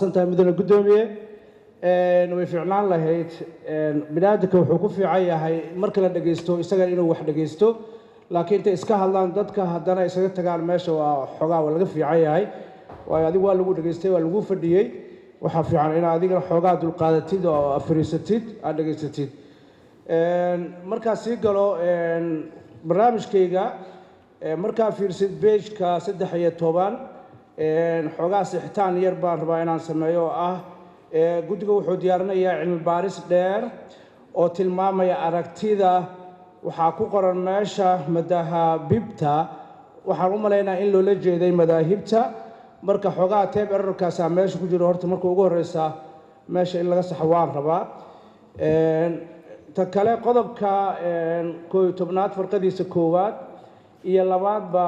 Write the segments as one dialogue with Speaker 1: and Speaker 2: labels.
Speaker 1: سنتها مدن القدومية way fiicnaan lahayd binaadamka wuxuu ku fiican yahay marka la dhageysto isaga inuu wax dhageysto laakiin inta iska hadlaan dadka haddana isaga tagaan meesha waa xogaa waa laga fiican yahay waayo adigu waa lagu dhageystay waa lagu fadhiyey waxaa fiican in adiga xogaa dulqaadatid oo afariisatid aad dhageysatid markaa sii galo barnaamijkayga markaa fiirsid beejka 13 xogaa sixitaan yar baan rabaa inaan sameeyo oo ah guddiga wuxuu diyaarinayaa cilmi baaris dheer oo tilmaamaya aragtida waxaa ku qoran meesha madaahibta waxaan u maleynayaa in loola jeeday madaahibta marka xogaa teeb errorkaas meesha ku jiro horta marka ugu horeysa meesha in laga saxo waan rabaa ta kale qodobka 11aad farqadiisa koowaad iyo labaadba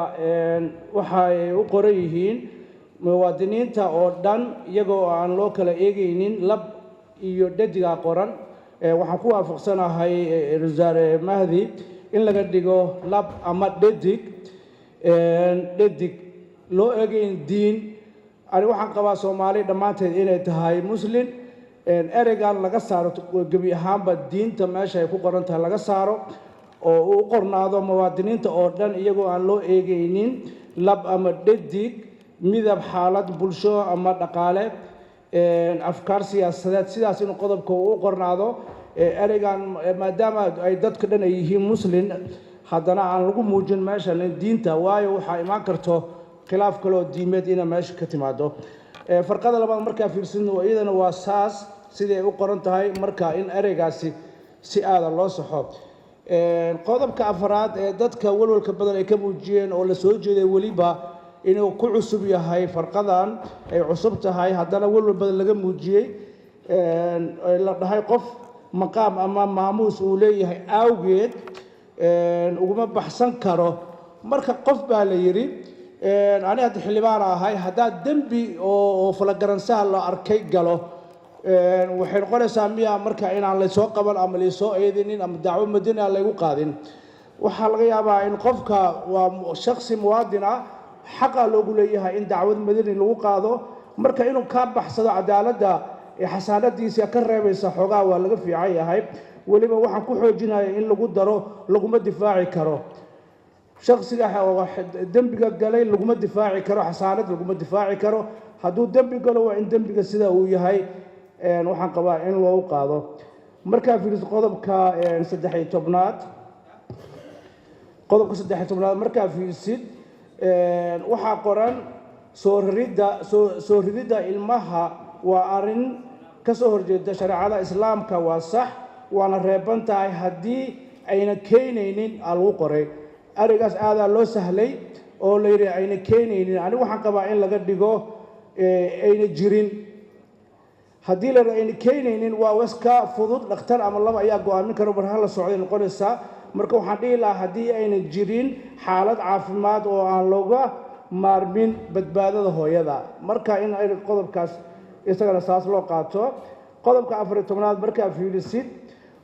Speaker 1: waxay u qoran yihiin muwaadiniinta oo dhan iyagoo aan loo kala eegaynin lab iyo dhadiga qoran waxaan ku waafaqsanahay wasaare Mahdi in laga dhigo lab ama dhadig loo eegayn diin ani waxaan qabaa Soomaali dhamaanteed inay tahay muslim ereygan laga saaro gabi ahaanba diinta meesha ay ku qoran tahay laga saaro oo uu qornaado muwaadiniinta oo dhan iyagoo aan loo eegaynin lab ama dhadig midab xaalad bulsho ama dhaqaale afkaar siyaasadeed sidaas in qodobka uu qornaado ereygan maadaama ay dadka dhan ay yihiin muslim haddana aan lagu muujin meesha diinta waayo waxa imaan karto khilaaf kale oo diimeed in meesha ka timaado farqada labaad markaa fiirsadno iyadana waa saas sidee u qoran tahay marka in ereygaasi si aad loo saxo qodobka afraad ee dadka walwalka badan ay ka muujiyeen oo la soo jeeday waliba inuu ku cusub yahay farqadan ay cusub tahay haddana walwal badan laga muujiyey la dhahay qof maqaam ama maamuus uu leeyahay awgeed uguma baxsan karo marka qof baa la yiri ani hadda xildhibaan ahay haddaa dembi oo falagaransaha la arkay galo waxay noqonaysaa miya marka inaan la soo qaban ama la soo eedinin ama dacwo madina lagu qaadin waxa laga yaabaa in qofka waa shakhsi muwaadin ah xaqa loogu leeyahay in dacwad madina lagu qaado marka inuu ka baxsado cadaaladda xasaanadiisa ka reebaysa xogaa waa laga fiican yahay waliba waxaan ku xoojinayaa in lagu daro laguma difaaci karo shakhsiga dembiga galay laguma difaaci karo xasaanad laguma difaaci karo hadduu dembi galo waa in dembiga sida uu yahay waxaan qabaa in loo qaado markaa fiiriso qodobka 13aad markaa fiirsid waxaa qoran soo ridida ilmaha waa arin ka soo horjeeda shariicada islaamka waa sax waana reeban tahay haddii ayna keenaynin lagu qoray arigaas aadaa loo sahlay oo la yidhi ayna keenaynin anigu waxaan qabaa in laga dhigo ayna jirin haddii la ayna keenaynin waa waska fudud dhakhtar ama laba ayaa go'aamin karo mar hala socday noqonaysaa marka waxaan dhihi lahaa haddii ayna jirin xaalad caafimaad oo aan looga maarmin badbaadada hooyada marka in ay qodobkaas isagana saas loo qaato qodobka 14aad markaa fiirisid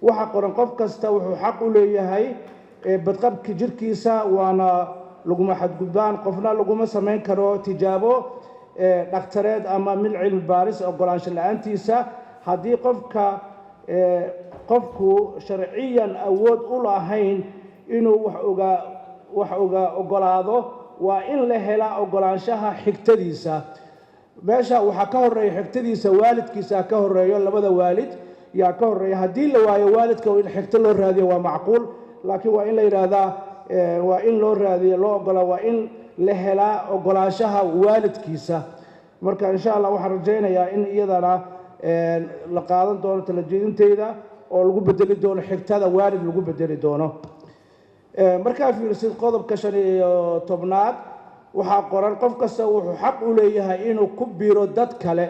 Speaker 1: waxa qoran qof kasta wuxuu xaq u leeyahay badqabka jirkiisa waana laguma xadgudbaan qofna laguma sameyn karo tijaabo dhakhtareed ama mid cilmi baaris ogolaansho la'aantiisa haddii qofku sharciyan awood u lahayn inuu wax ogolaado waa in la hela ogolaanshaha xigtadiisa meesha waxaa ka horeeya xigtadiisa waalidkiisa ka horeeyo labada waalid yaa ka horeeya haddii la waayo waalidka in xigto loo raadiyo waa macquul laakiin waa in la yiraahdaa waa in loo raadiyo loo ogolaa waa in la helaa ogolaanshaha waalidkiisa marka insha Allah waxaan rajaynayaa in iyadana la qaadan doono talajeedinteeda oo lagu bedeli doono xigtada waalid lagu bedeli doono markaa fiirsid qodobka 15aad waxaa qoran qof kasta wuxuu xaq u leeyahay inuu ku biiro dad kale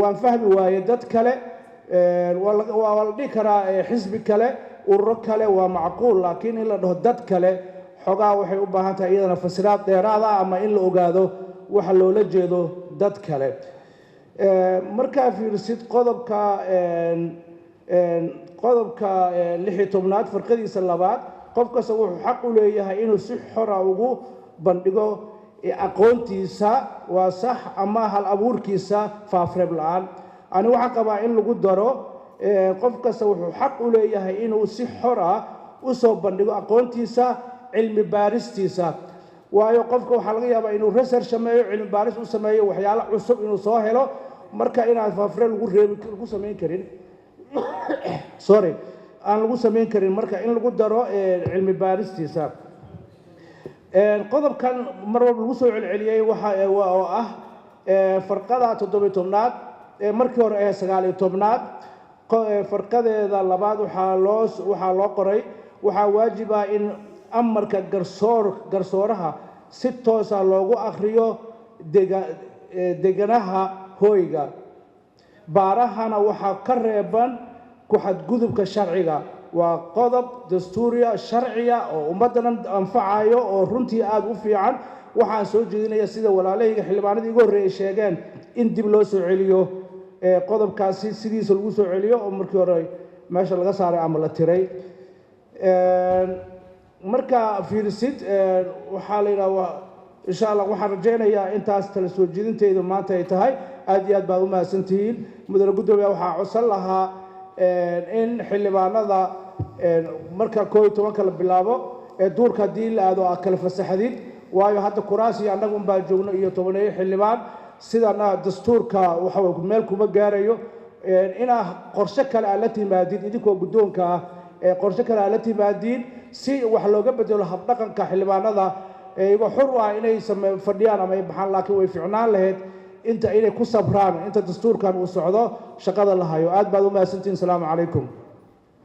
Speaker 1: waan fahmi waaye dad kale waa la dhihi karaa xisbi kale ururo kale waa macquul laakiin in la dhaho dad kale xogaa waxay u baahan tahay iyadana fasiraad dheeraad ah ama in la ogaado waxa loola jeedo dad kale markaa fiirsid qodobka 16aad farqadiisa labaad qof kasta wuxuu xaq u leeyahay inuu si xor ah ugu bandhigo aqoontiisa waa sax ama hal abuurkiisa faafreeb la'aan ani waxaan qabaa in lagu daro qof kasta wuxuu xaq u leeyahay inuu si xor ah u soo bandhigo aqoontiisa cilmi baaristiisa waayo qofka waxaa laga yaabaa inuu research sameeyo cilmi baaris u sameeyo waxyaalo cusub inuu soo helo marka inaan faafreeb lagu samayn karin sorry aan lagu samayn karin marka in lagu daro cilmi baaristiisa qodobkan mar walba lagu soo celceliyay waxa oo ah farqada 17aad markii hore 19aad farqadeeda labaad waxaa loo qoray waxaa waajib ah in amarka garsooraha si toos ah loogu akhriyo deganaha hooyga baarahana waxaa ka reeban ku xadgudubka sharciga waa qodob dastuuriya sharciya oo ummaddan anfacayo oo runtii aad u fiican waxaan soo jeedinayaa sida walaalahayga xildhibaanadii ugu horreeyay sheegeen in dib loo soo celiyo qodobkaasi sidiisa lagu soo celiyo oo markii hore meesha laga saaray ama la tiray marka fiirisid waxaa la yidhaahdaa insha allah waxaan rajaynayaa intaas tala soo jeedinteedu maanta ay tahay aad iyo aad baad u mahadsantihiin mudane guddoomiye waxaa codsan lahaa in xildhibaanada marka 11 la bilaabo duurka haddii la aado kala fasaxadid waayo hadda kuraasi annagu baa joogno iyo 10 xildhibaan sidana dastuurka waxa meel kuma gaarayo inaa qorshe kale la timaadid idinkoo guddoonka qorshe kale la timaadid si wax looga bedelo hab dhaqanka xildhibaanada iyaga xor ah inay fadhiyaan ama ay baxaan laakiin way fiicnaan lahayd inta inay ku sabraan inta dastuurkan uu socdo shaqada la hayo aad baad u mahadsantihiin salaamu calaykum